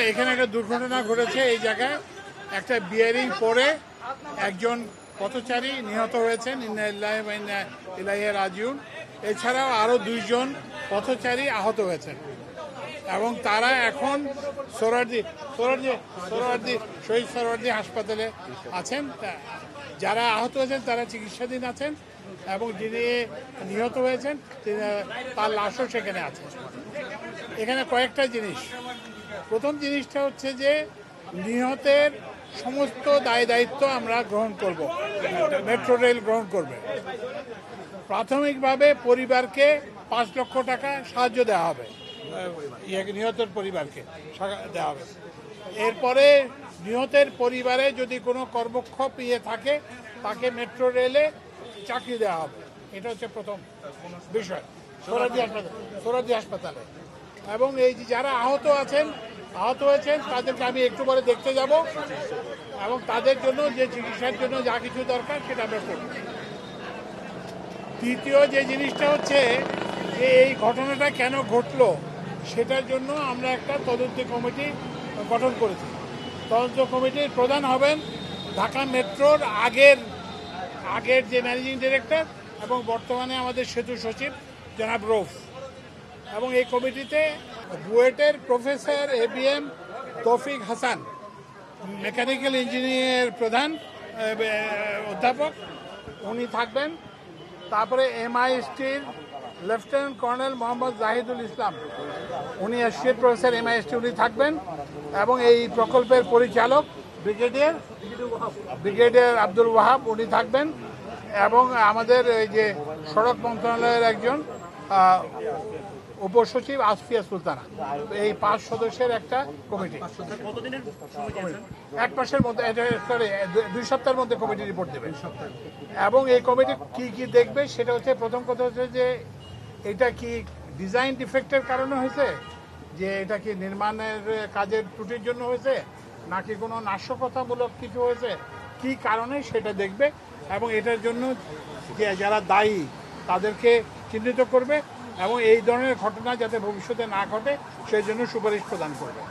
এখানে একটা দুর্ঘটনা ঘটেছে। এই জায়গায় একটা বিয়ারিং পরে একজন পথচারী নিহত হয়েছেন, ইন্না লিল্লাহি ওয়া ইন্না ইলাইহি রাজিউন। এছাড়াও আরও 2 জন পথচারী আহত হয়েছেন এবং তারা এখন শহীদ সোহরাওয়ার্দী হাসপাতালে আছেন। যারা আহত হয়েছেন তারা চিকিৎসাধীন আছেন এবং যিনি নিহত হয়েছেন তার লাশও সেখানে আছে। এখানে কয়েকটা জিনিস। প্রথম জিনিসটা হচ্ছে যে নিহতের সমস্ত দায় দায়িত্ব আমরা গ্রহণ করব, মেট্রো রেল গ্রহণ করবে। প্রাথমিকভাবে পরিবারকে 5 লক্ষ টাকা সাহায্য দেওয়া হবে, নিহতের পরিবারকে দেওয়া হবে। এরপরে নিহতের পরিবারে যদি কোনো কর্মক্ষম থাকে তাকে মেট্রো রেলে চাকরি দেওয়া হবে। এটা হচ্ছে প্রথম বিষয় সোহরাওয়ার্দী হাসপাতালে। এবং এই যে যারা আহত হয়েছেন তাদেরকে আমি একটু পরে দেখতে যাব এবং তাদের জন্য যে চিকিৎসার জন্য যা কিছু দরকার সেটা আমরা করব। তৃতীয় যে জিনিসটা হচ্ছে যে এই ঘটনাটা কেন ঘটলো সেটার জন্য আমরা একটা তদন্ত কমিটি গঠন করেছি। তদন্ত কমিটির প্রধান হবেন ঢাকা মেট্রোর আগের যে ম্যানেজিং ডিরেক্টর এবং বর্তমানে আমাদের সেতু সচিব জনাব রৌফ। এবং এই কমিটিতে বুয়েটের প্রফেসর ABM তৌফিক হাসান, মেকানিক্যাল ইঞ্জিনিয়ার প্রধান অধ্যাপক, উনি থাকবেন। তারপরে MISTর লেফটেন্যান্ট কর্নেল মোহাম্মদ জাহিদুল ইসলাম, উনি অ্যাসোসিয়েট প্রফেসর MIST, উনি থাকবেন। এবং এই প্রকল্পের পরিচালক ব্রিগেডিয়ার আব্দুল ওয়াহাব, উনি থাকবেন। এবং আমাদের এই যে সড়ক মন্ত্রণালয়ের একজন উপসচিব আসফিয়া সুলতানা। এই 5 সদস্যের একটা কমিটি 1 মাসের মধ্যে, 2 সপ্তাহের মধ্যে কমিটি রিপোর্ট দেবে। এবং এই কমিটি কি দেখবে সেটা হচ্ছে, প্রথম কথা হচ্ছে যে এটা কি ডিজাইন ডিফেক্টের কারণে হয়েছে, যে এটা কি নির্মাণের কাজের ত্রুটির জন্য হয়েছে, নাকি কোনো নাশকতামূলক কিছু হয়েছে, কি কারণে সেটা দেখবে। এবং এটার জন্য যে যারা দায়ী তাদেরকে চিহ্নিত করবে এবং এই ধরনের ঘটনা যাতে ভবিষ্যতে না ঘটে সেই জন্য সুপারিশ প্রদান করবে।